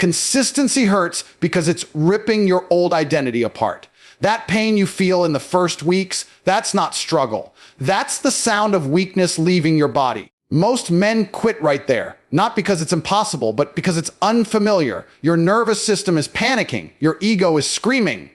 Consistency hurts because it's ripping your old identity apart. That pain you feel in the first weeks, that's not struggle. That's the sound of weakness leaving your body. Most men quit right there, not because it's impossible, but because it's unfamiliar. Your nervous system is panicking. Your ego is screaming.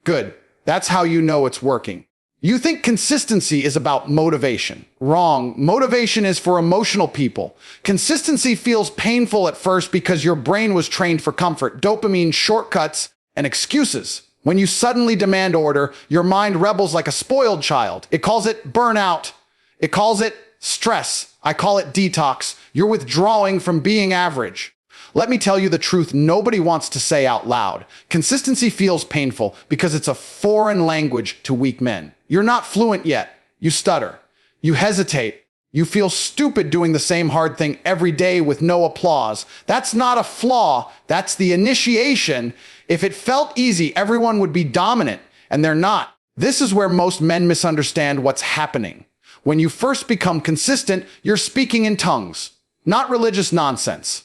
Good. That's how you know it's working. You think consistency is about motivation. Wrong. Motivation is for emotional people. Consistency feels painful at first because your brain was trained for comfort, dopamine, shortcuts, and excuses. When you suddenly demand order, your mind rebels like a spoiled child. It calls it burnout. It calls it stress. I call it detox. You're withdrawing from being average. Let me tell you the truth nobody wants to say out loud. Consistency feels painful because it's a foreign language to weak men. You're not fluent yet. You stutter. You hesitate. You feel stupid doing the same hard thing every day with no applause. That's not a flaw. That's the initiation. If it felt easy, everyone would be dominant, and they're not. This is where most men misunderstand what's happening. When you first become consistent, you're speaking in tongues, not religious nonsense.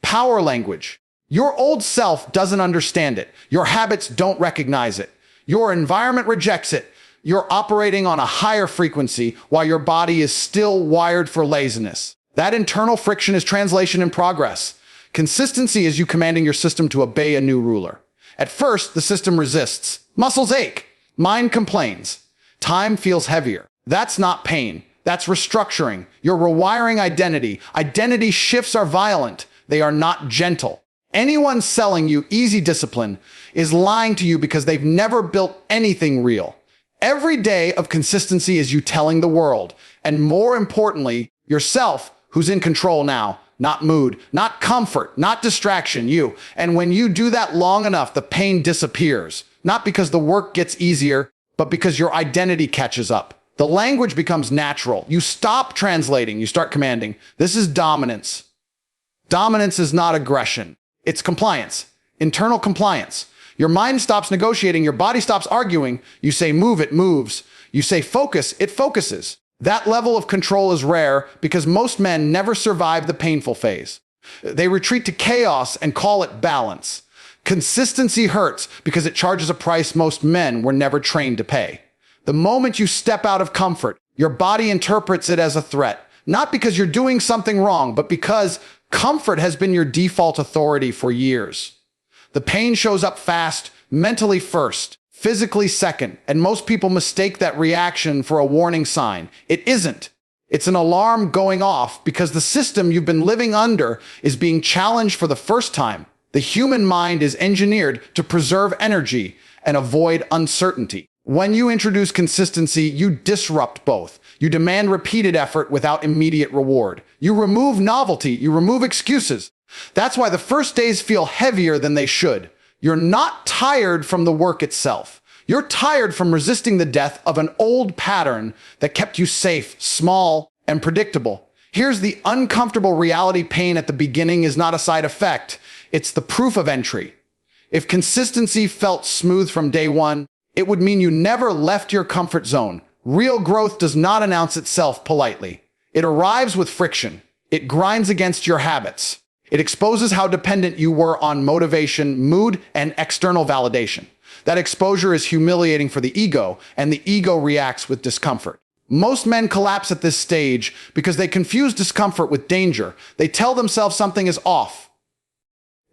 Power language. Your old self doesn't understand it. Your habits don't recognize it. Your environment rejects it. You're operating on a higher frequency while your body is still wired for laziness. That internal friction is translation in progress. Consistency is you commanding your system to obey a new ruler. At first, the system resists. Muscles ache. Mind complains. Time feels heavier. That's not pain. That's restructuring. You're rewiring identity. Identity shifts are violent. They are not gentle. Anyone selling you easy discipline is lying to you because they've never built anything real. Every day of consistency is you telling the world, and more importantly, yourself, who's in control now, not mood, not comfort, not distraction, you. And when you do that long enough, the pain disappears. Not because the work gets easier, but because your identity catches up. The language becomes natural. You stop translating, you start commanding. This is dominance. Dominance is not aggression. It's compliance. Internal compliance. Your mind stops negotiating. Your body stops arguing. You say move, it moves. You say focus, it focuses. That level of control is rare because most men never survive the painful phase. They retreat to chaos and call it balance. Consistency hurts because it charges a price most men were never trained to pay. The moment you step out of comfort, your body interprets it as a threat. Not because you're doing something wrong, but because comfort has been your default authority for years. The pain shows up fast, mentally first, physically second, and most people mistake that reaction for a warning sign. It isn't. It's an alarm going off because the system you've been living under is being challenged for the first time. The human mind is engineered to preserve energy and avoid uncertainty. When you introduce consistency, you disrupt both. You demand repeated effort without immediate reward. You remove novelty. You remove excuses. That's why the first days feel heavier than they should. You're not tired from the work itself. You're tired from resisting the death of an old pattern that kept you safe, small, and predictable. Here's the uncomfortable reality: pain at the beginning is not a side effect. It's the proof of entry. If consistency felt smooth from day one, it would mean you never left your comfort zone. Real growth does not announce itself politely. It arrives with friction. It grinds against your habits. It exposes how dependent you were on motivation, mood, and external validation. That exposure is humiliating for the ego, and the ego reacts with discomfort. Most men collapse at this stage because they confuse discomfort with danger. They tell themselves something is off.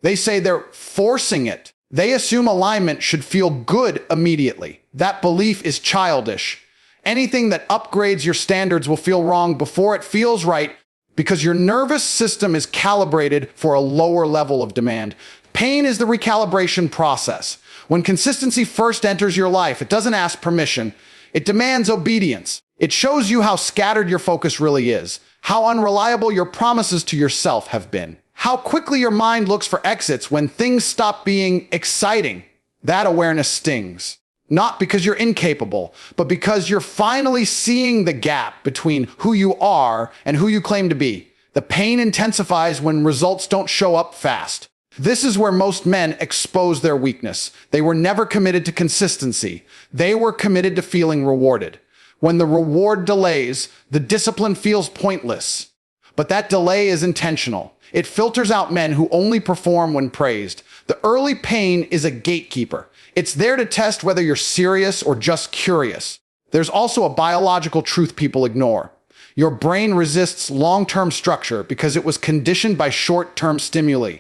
They say they're forcing it. They assume alignment should feel good immediately. That belief is childish. Anything that upgrades your standards will feel wrong before it feels right because your nervous system is calibrated for a lower level of demand. Pain is the recalibration process. When consistency first enters your life, it doesn't ask permission. It demands obedience. It shows you how scattered your focus really is, how unreliable your promises to yourself have been, how quickly your mind looks for exits when things stop being exciting. That awareness stings. Not because you're incapable, but because you're finally seeing the gap between who you are and who you claim to be. The pain intensifies when results don't show up fast. This is where most men expose their weakness. They were never committed to consistency. They were committed to feeling rewarded. When the reward delays, the discipline feels pointless. But that delay is intentional. It filters out men who only perform when praised. The early pain is a gatekeeper. It's there to test whether you're serious or just curious. There's also a biological truth people ignore. Your brain resists long-term structure because it was conditioned by short-term stimuli.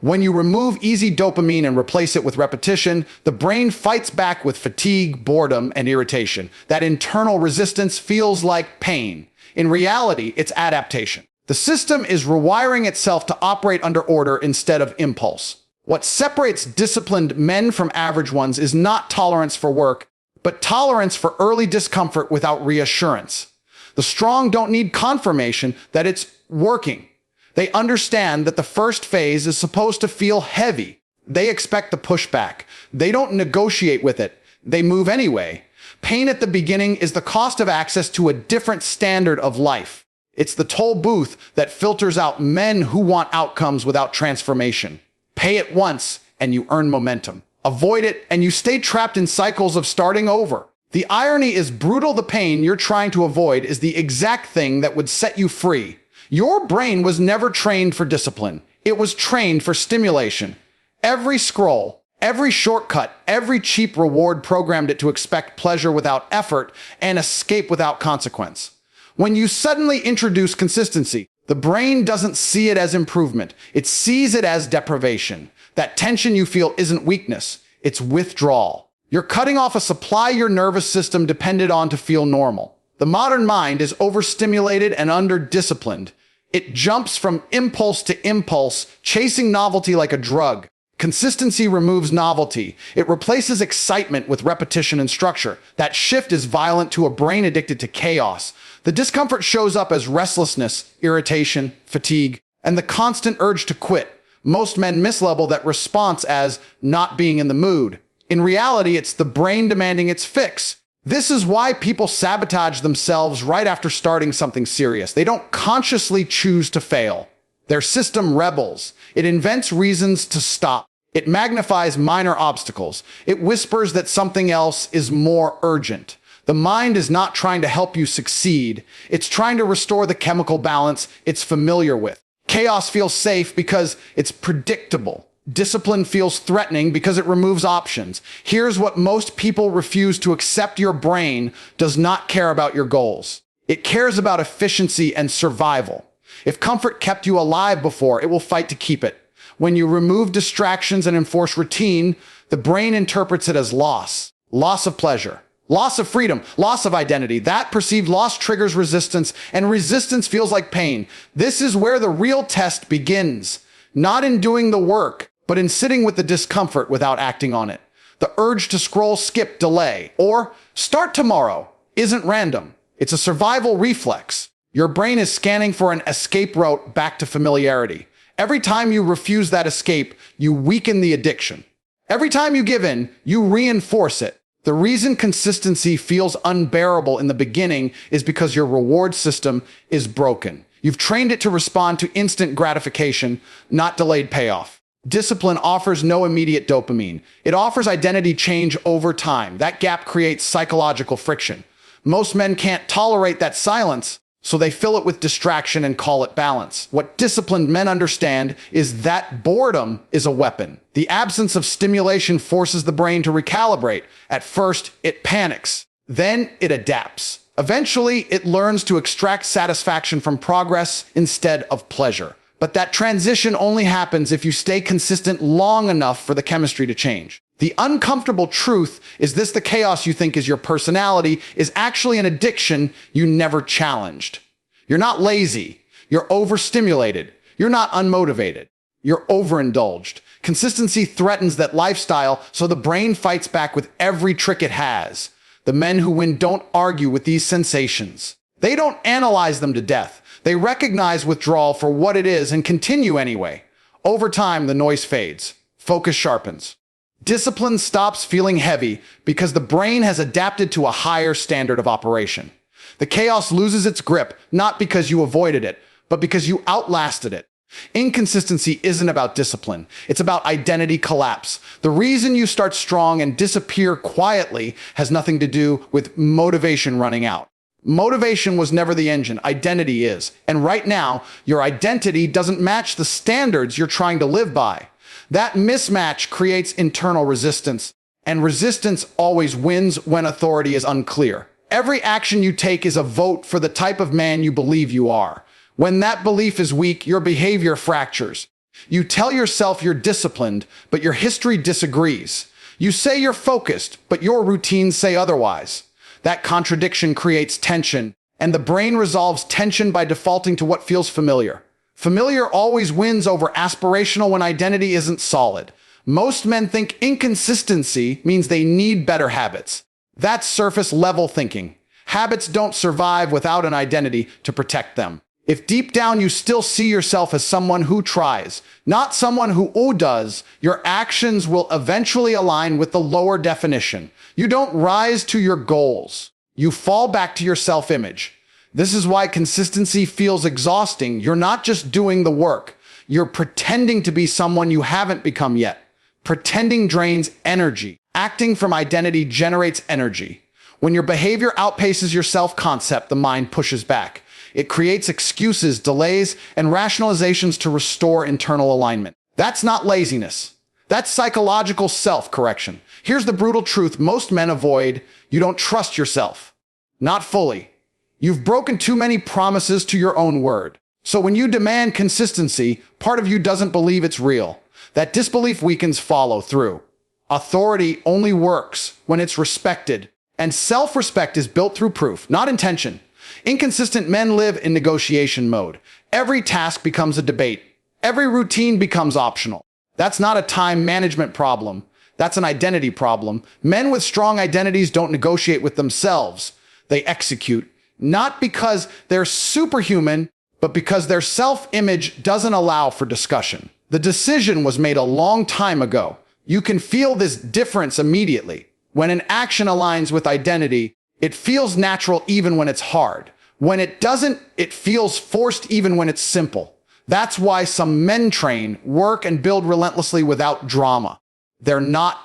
When you remove easy dopamine and replace it with repetition, the brain fights back with fatigue, boredom, and irritation. That internal resistance feels like pain. In reality, it's adaptation. The system is rewiring itself to operate under order instead of impulse. What separates disciplined men from average ones is not tolerance for work, but tolerance for early discomfort without reassurance. The strong don't need confirmation that it's working. They understand that the first phase is supposed to feel heavy. They expect the pushback. They don't negotiate with it. They move anyway. Pain at the beginning is the cost of access to a different standard of life. It's the toll booth that filters out men who want outcomes without transformation. Pay it once and you earn momentum. Avoid it and you stay trapped in cycles of starting over. The irony is brutal. The pain you're trying to avoid is the exact thing that would set you free. Your brain was never trained for discipline. It was trained for stimulation. Every scroll, every shortcut, every cheap reward programmed it to expect pleasure without effort and escape without consequence. When you suddenly introduce consistency, the brain doesn't see it as improvement. It sees it as deprivation. That tension you feel isn't weakness, it's withdrawal. You're cutting off a supply your nervous system depended on to feel normal. The modern mind is overstimulated and under-disciplined. It jumps from impulse to impulse, chasing novelty like a drug. Consistency removes novelty. It replaces excitement with repetition and structure. That shift is violent to a brain addicted to chaos. The discomfort shows up as restlessness, irritation, fatigue, and the constant urge to quit. Most men mislabel that response as not being in the mood. In reality, it's the brain demanding its fix. This is why people sabotage themselves right after starting something serious. They don't consciously choose to fail. Their system rebels. It invents reasons to stop. It magnifies minor obstacles. It whispers that something else is more urgent. The mind is not trying to help you succeed. It's trying to restore the chemical balance it's familiar with. Chaos feels safe because it's predictable. Discipline feels threatening because it removes options. Here's what most people refuse to accept: your brain does not care about your goals. It cares about efficiency and survival. If comfort kept you alive before, it will fight to keep it. When you remove distractions and enforce routine, the brain interprets it as loss. Loss of pleasure, loss of freedom, loss of identity. That perceived loss triggers resistance, and resistance feels like pain. This is where the real test begins. Not in doing the work, but in sitting with the discomfort without acting on it. The urge to scroll, skip, delay, or start tomorrow isn't random. It's a survival reflex. Your brain is scanning for an escape route back to familiarity. Every time you refuse that escape, you weaken the addiction. Every time you give in, you reinforce it. The reason consistency feels unbearable in the beginning is because your reward system is broken. You've trained it to respond to instant gratification, not delayed payoff. Discipline offers no immediate dopamine. It offers identity change over time. That gap creates psychological friction. Most men can't tolerate that silence, so they fill it with distraction and call it balance. What disciplined men understand is that boredom is a weapon. The absence of stimulation forces the brain to recalibrate. At first, it panics. Then it adapts. Eventually, it learns to extract satisfaction from progress instead of pleasure. But that transition only happens if you stay consistent long enough for the chemistry to change. The uncomfortable truth is this: the chaos you think is your personality is actually an addiction you never challenged. You're not lazy. You're overstimulated. You're not unmotivated. You're overindulged. Consistency threatens that lifestyle, so the brain fights back with every trick it has. The men who win don't argue with these sensations. They don't analyze them to death. They recognize withdrawal for what it is and continue anyway. Over time, the noise fades. Focus sharpens. Discipline stops feeling heavy because the brain has adapted to a higher standard of operation. The chaos loses its grip, not because you avoided it, but because you outlasted it. Inconsistency isn't about discipline. It's about identity collapse. The reason you start strong and disappear quietly has nothing to do with motivation running out. Motivation was never the engine, identity is. And right now, your identity doesn't match the standards you're trying to live by. That mismatch creates internal resistance, and resistance always wins when authority is unclear. Every action you take is a vote for the type of man you believe you are. When that belief is weak, your behavior fractures. You tell yourself you're disciplined, but your history disagrees. You say you're focused, but your routines say otherwise. That contradiction creates tension, and the brain resolves tension by defaulting to what feels familiar. Familiar always wins over aspirational when identity isn't solid. Most men think inconsistency means they need better habits. That's surface-level thinking. Habits don't survive without an identity to protect them. If deep down you still see yourself as someone who tries, not someone who does, your actions will eventually align with the lower definition. You don't rise to your goals. You fall back to your self-image. This is why consistency feels exhausting. You're not just doing the work. You're pretending to be someone you haven't become yet. Pretending drains energy. Acting from identity generates energy. When your behavior outpaces your self-concept, the mind pushes back. It creates excuses, delays, and rationalizations to restore internal alignment. That's not laziness. That's psychological self-correction. Here's the brutal truth most men avoid. You don't trust yourself. Not fully. You've broken too many promises to your own word. So when you demand consistency, part of you doesn't believe it's real. That disbelief weakens follow through. Authority only works when it's respected, and self-respect is built through proof, not intention. Inconsistent men live in negotiation mode. Every task becomes a debate. Every routine becomes optional. That's not a time management problem. That's an identity problem. Men with strong identities don't negotiate with themselves. They execute, not because they're superhuman, but because their self-image doesn't allow for discussion. The decision was made a long time ago. You can feel this difference immediately. When an action aligns with identity, it feels natural even when it's hard. When it doesn't, it feels forced even when it's simple. That's why some men train, work, and build relentlessly without drama. They're not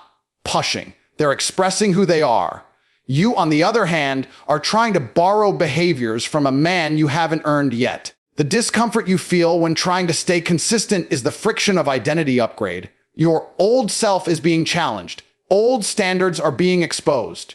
pushing. They're expressing who they are. You, on the other hand, are trying to borrow behaviors from a man you haven't earned yet. The discomfort you feel when trying to stay consistent is the friction of identity upgrade. Your old self is being challenged. Old standards are being exposed.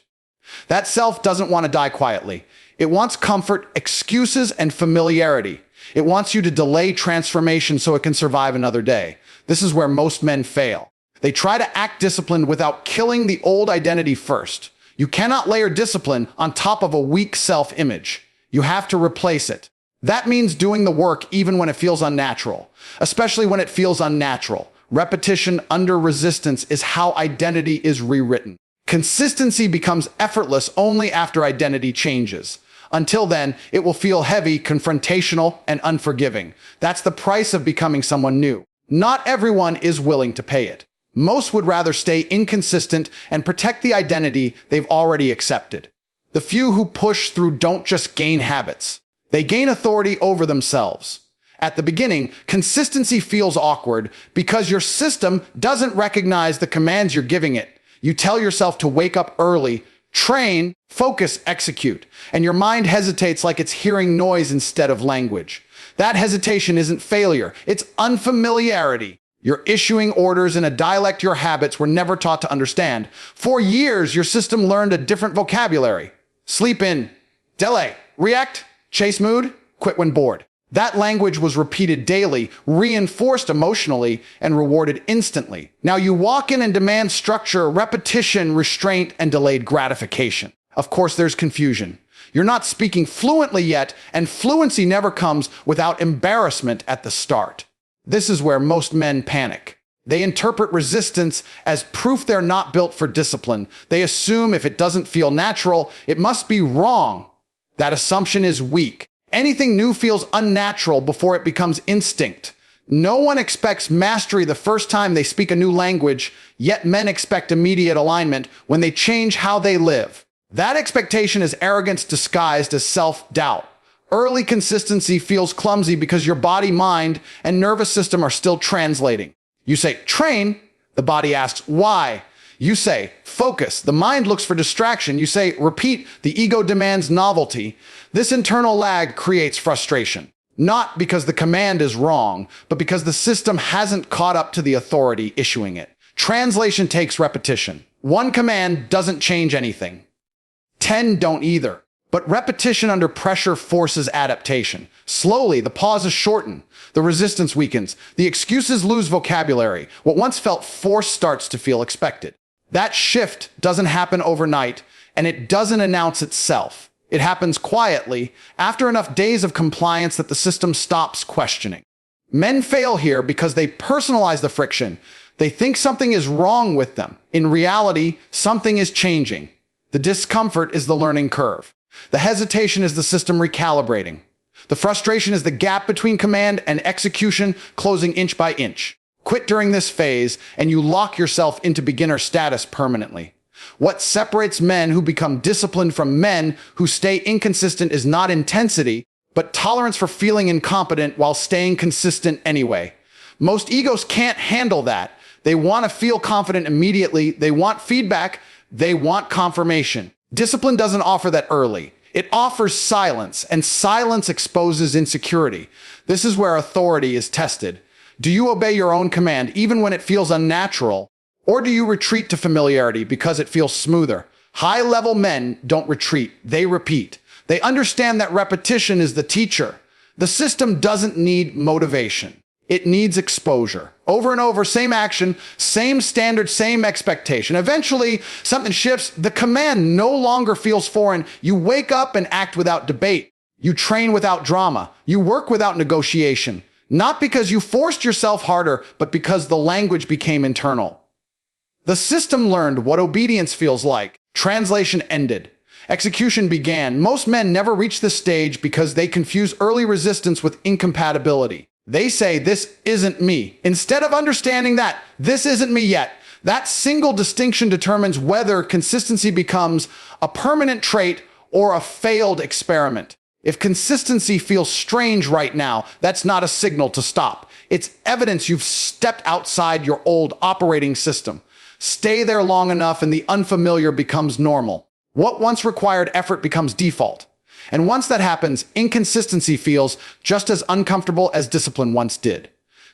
That self doesn't want to die quietly. It wants comfort, excuses, and familiarity. It wants you to delay transformation so it can survive another day. This is where most men fail. They try to act disciplined without killing the old identity first. You cannot layer discipline on top of a weak self-image. You have to replace it. That means doing the work even when it feels unnatural, especially when it feels unnatural. Repetition under resistance is how identity is rewritten. Consistency becomes effortless only after identity changes. Until then, it will feel heavy, confrontational, and unforgiving. That's the price of becoming someone new. Not everyone is willing to pay it. Most would rather stay inconsistent and protect the identity they've already accepted. The few who push through don't just gain habits. They gain authority over themselves. At the beginning, consistency feels awkward because your system doesn't recognize the commands you're giving it. You tell yourself to wake up early, train, focus, execute, and your mind hesitates like it's hearing noise instead of language. That hesitation isn't failure, it's unfamiliarity. You're issuing orders in a dialect your habits were never taught to understand. For years, your system learned a different vocabulary. Sleep in, delay, react, chase mood, quit when bored. That language was repeated daily, reinforced emotionally, and rewarded instantly. Now you walk in and demand structure, repetition, restraint, and delayed gratification. Of course, there's confusion. You're not speaking fluently yet, and fluency never comes without embarrassment at the start. This is where most men panic. They interpret resistance as proof they're not built for discipline. They assume if it doesn't feel natural, it must be wrong. That assumption is weak. Anything new feels unnatural before it becomes instinct. No one expects mastery the first time they speak a new language, yet men expect immediate alignment when they change how they live. That expectation is arrogance disguised as self-doubt. Early consistency feels clumsy because your body, mind, and nervous system are still translating. You say, train. The body asks, why? You say, focus. The mind looks for distraction. You say, repeat. The ego demands novelty. This internal lag creates frustration. Not because the command is wrong, but because the system hasn't caught up to the authority issuing it. Translation takes repetition. One command doesn't change anything. 10 don't either. But repetition under pressure forces adaptation. Slowly, the pauses shorten. The resistance weakens. The excuses lose vocabulary. What once felt forced starts to feel expected. That shift doesn't happen overnight, and it doesn't announce itself. It happens quietly, after enough days of compliance that the system stops questioning. Men fail here because they personalize the friction. They think something is wrong with them. In reality, something is changing. The discomfort is the learning curve. The hesitation is the system recalibrating. The frustration is the gap between command and execution closing inch by inch. Quit during this phase, and you lock yourself into beginner status permanently. What separates men who become disciplined from men who stay inconsistent is not intensity, but tolerance for feeling incompetent while staying consistent anyway. Most egos can't handle that. They want to feel confident immediately. They want feedback. They want confirmation. Discipline doesn't offer that early. It offers silence, and silence exposes insecurity. This is where authority is tested. Do you obey your own command even when it feels unnatural? Or do you retreat to familiarity because it feels smoother? High-level men don't retreat, they repeat. They understand that repetition is the teacher. The system doesn't need motivation. It needs exposure. Over and over, same action, same standard, same expectation. Eventually, something shifts. The command no longer feels foreign. You wake up and act without debate. You train without drama. You work without negotiation. Not because you forced yourself harder, but because the language became internal. The system learned what obedience feels like. Translation ended. Execution began. Most men never reach this stage because they confuse early resistance with incompatibility. They say, this isn't me. Instead of understanding that, this isn't me yet. That single distinction determines whether consistency becomes a permanent trait or a failed experiment. If consistency feels strange right now, that's not a signal to stop. It's evidence you've stepped outside your old operating system. Stay there long enough and the unfamiliar becomes normal. What once required effort becomes default. And once that happens, inconsistency feels just as uncomfortable as discipline once did.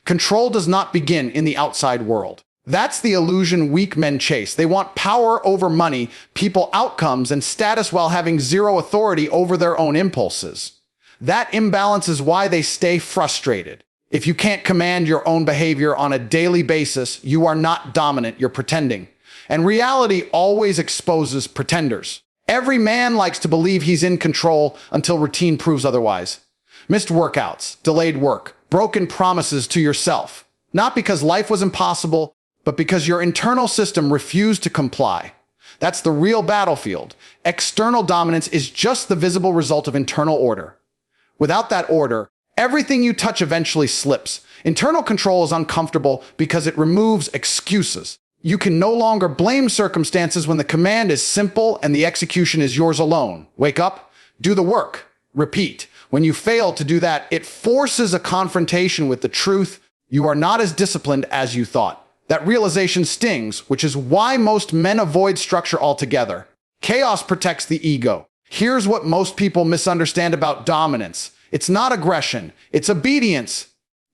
Control does not begin in the outside world. That's the illusion weak men chase. They want power over money, people, outcomes, and status while having zero authority over their own impulses. That imbalance is why they stay frustrated. If you can't command your own behavior on a daily basis, you are not dominant, you're pretending. And reality always exposes pretenders. Every man likes to believe he's in control until routine proves otherwise. Missed workouts, delayed work, broken promises to yourself. Not because life was impossible, but because your internal system refused to comply. That's the real battlefield. External dominance is just the visible result of internal order. Without that order, everything you touch eventually slips. Internal control is uncomfortable because it removes excuses. You can no longer blame circumstances when the command is simple and the execution is yours alone. Wake up, do the work, repeat. When you fail to do that, it forces a confrontation with the truth. You are not as disciplined as you thought. That realization stings, which is why most men avoid structure altogether. Chaos protects the ego. Here's what most people misunderstand about dominance. It's not aggression, it's obedience.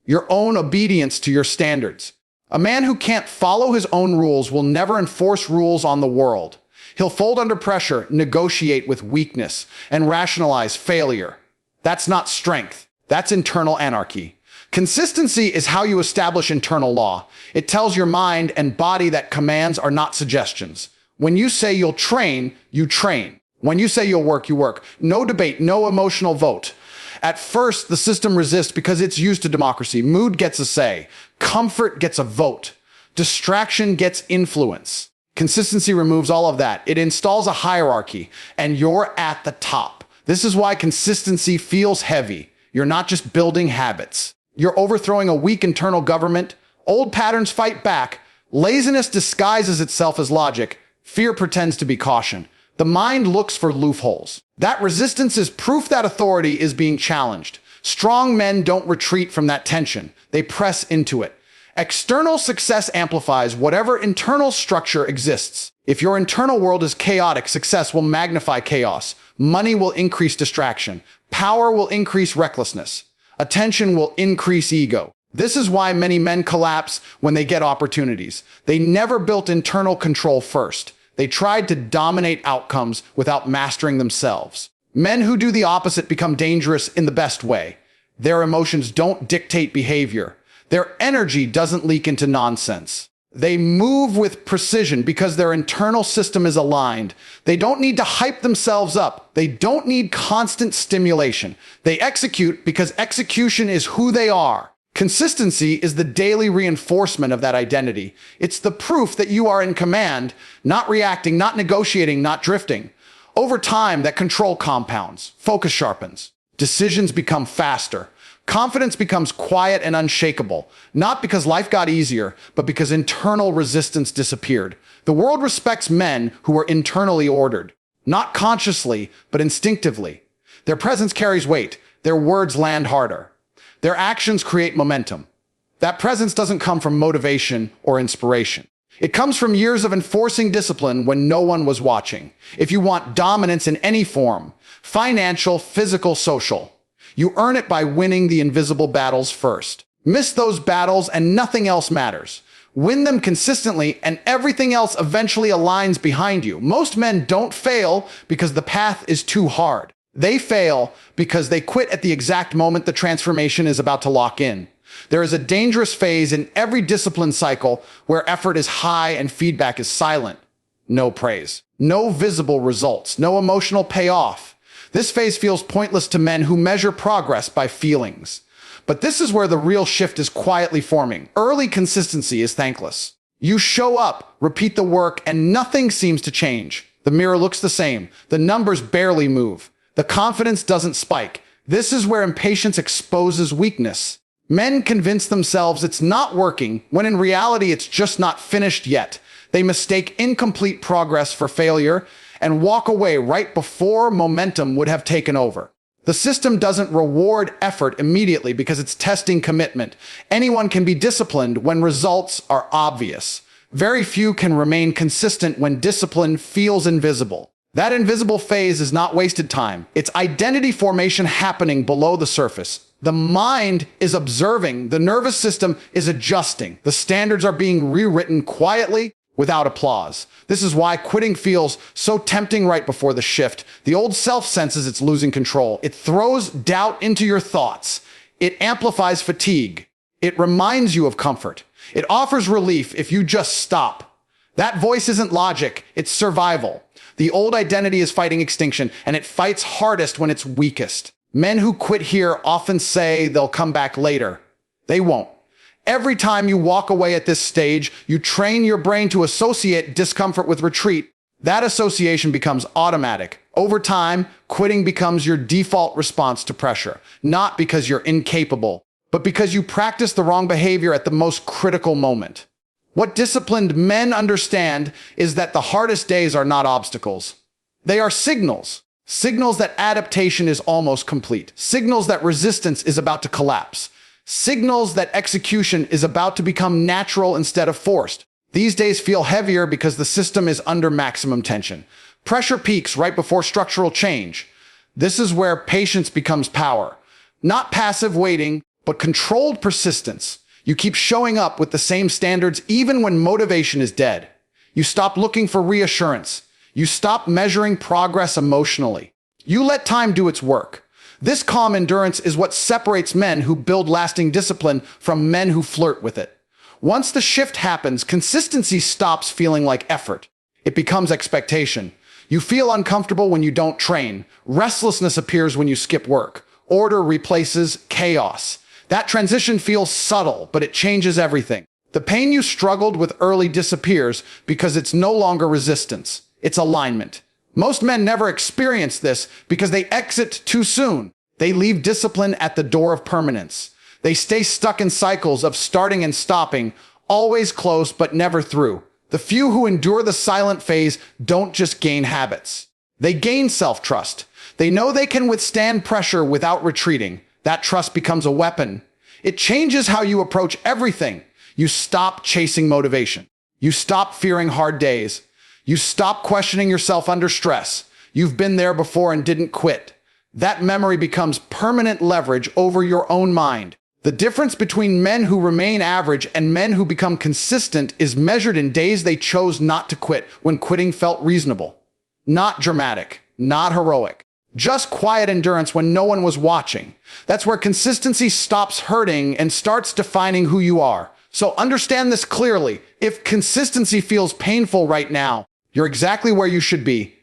Your own obedience to your standards. A man who can't follow his own rules will never enforce rules on the world. He'll fold under pressure, negotiate with weakness, and rationalize failure. That's not strength. That's internal anarchy. Consistency is how you establish internal law. It tells your mind and body that commands are not suggestions. When you say you'll train, you train. When you say you'll work, you work. No debate, no emotional vote. At first, the system resists because it's used to democracy. Mood gets a say. Comfort gets a vote. Distraction gets influence. Consistency removes all of that. It installs a hierarchy, and you're at the top. This is why consistency feels heavy. You're not just building habits. You're overthrowing a weak internal government. Old patterns fight back. Laziness disguises itself as logic. Fear pretends to be caution. The mind looks for loopholes. That resistance is proof that authority is being challenged. Strong men don't retreat from that tension. They press into it. External success amplifies whatever internal structure exists. If your internal world is chaotic, success will magnify chaos. Money will increase distraction. Power will increase recklessness. Attention will increase ego. This is why many men collapse when they get opportunities. They never built internal control first. They tried to dominate outcomes without mastering themselves. Men who do the opposite become dangerous in the best way. Their emotions don't dictate behavior. Their energy doesn't leak into nonsense. They move with precision because their internal system is aligned. They don't need to hype themselves up. They don't need constant stimulation. They execute because execution is who they are. Consistency is the daily reinforcement of that identity. It's the proof that you are in command, not reacting, not negotiating, not drifting. Over time, that control compounds, focus sharpens, decisions become faster. Confidence becomes quiet and unshakable, not because life got easier, but because internal resistance disappeared. The world respects men who are internally ordered, not consciously, but instinctively. Their presence carries weight. Their words land harder. Their actions create momentum. That presence doesn't come from motivation or inspiration. It comes from years of enforcing discipline when no one was watching. If you want dominance in any form, financial, physical, social, you earn it by winning the invisible battles first. Miss those battles and nothing else matters. Win them consistently and everything else eventually aligns behind you. Most men don't fail because the path is too hard. They fail because they quit at the exact moment the transformation is about to lock in. There is a dangerous phase in every discipline cycle where effort is high and feedback is silent. No praise, no visible results, no emotional payoff. This phase feels pointless to men who measure progress by feelings. But this is where the real shift is quietly forming. Early consistency is thankless. You show up, repeat the work, and nothing seems to change. The mirror looks the same. The numbers barely move. The confidence doesn't spike. This is where impatience exposes weakness. Men convince themselves it's not working, when in reality it's just not finished yet. They mistake incomplete progress for failure and walk away right before momentum would have taken over. The system doesn't reward effort immediately because it's testing commitment. Anyone can be disciplined when results are obvious. Very few can remain consistent when discipline feels invisible. That invisible phase is not wasted time. It's identity formation happening below the surface. The mind is observing. The nervous system is adjusting. The standards are being rewritten quietly without applause. This is why quitting feels so tempting right before the shift. The old self senses it's losing control. It throws doubt into your thoughts. It amplifies fatigue. It reminds you of comfort. It offers relief if you just stop. That voice isn't logic, it's survival. The old identity is fighting extinction, and it fights hardest when it's weakest. Men who quit here often say they'll come back later. They won't. Every time you walk away at this stage, you train your brain to associate discomfort with retreat. That association becomes automatic. Over time, quitting becomes your default response to pressure, not because you're incapable, but because you practice the wrong behavior at the most critical moment. What disciplined men understand is that the hardest days are not obstacles. They are signals. Signals that adaptation is almost complete. Signals that resistance is about to collapse. Signals that execution is about to become natural instead of forced. These days feel heavier because the system is under maximum tension. Pressure peaks right before structural change. This is where patience becomes power. Not passive waiting, but controlled persistence. You keep showing up with the same standards even when motivation is dead. You stop looking for reassurance. You stop measuring progress emotionally. You let time do its work. This calm endurance is what separates men who build lasting discipline from men who flirt with it. Once the shift happens, consistency stops feeling like effort. It becomes expectation. You feel uncomfortable when you don't train. Restlessness appears when you skip work. Order replaces chaos. That transition feels subtle, but it changes everything. The pain you struggled with early disappears because it's no longer resistance. It's alignment. Most men never experience this because they exit too soon. They leave discipline at the door of permanence. They stay stuck in cycles of starting and stopping, always close but never through. The few who endure the silent phase don't just gain habits. They gain self-trust. They know they can withstand pressure without retreating. That trust becomes a weapon. It changes how you approach everything. You stop chasing motivation. You stop fearing hard days. You stop questioning yourself under stress. You've been there before and didn't quit. That memory becomes permanent leverage over your own mind. The difference between men who remain average and men who become consistent is measured in days they chose not to quit when quitting felt reasonable. Not dramatic, not heroic. Just quiet endurance when no one was watching. That's where consistency stops hurting and starts defining who you are. So understand this clearly. If consistency feels painful right now, you're exactly where you should be.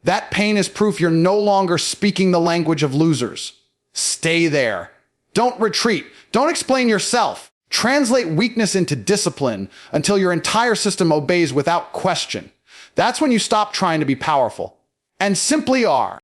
That pain is proof you're no longer speaking the language of losers. Stay there. Don't retreat. Don't explain yourself. Translate weakness into discipline until your entire system obeys without question. That's when you stop trying to be powerful and simply are.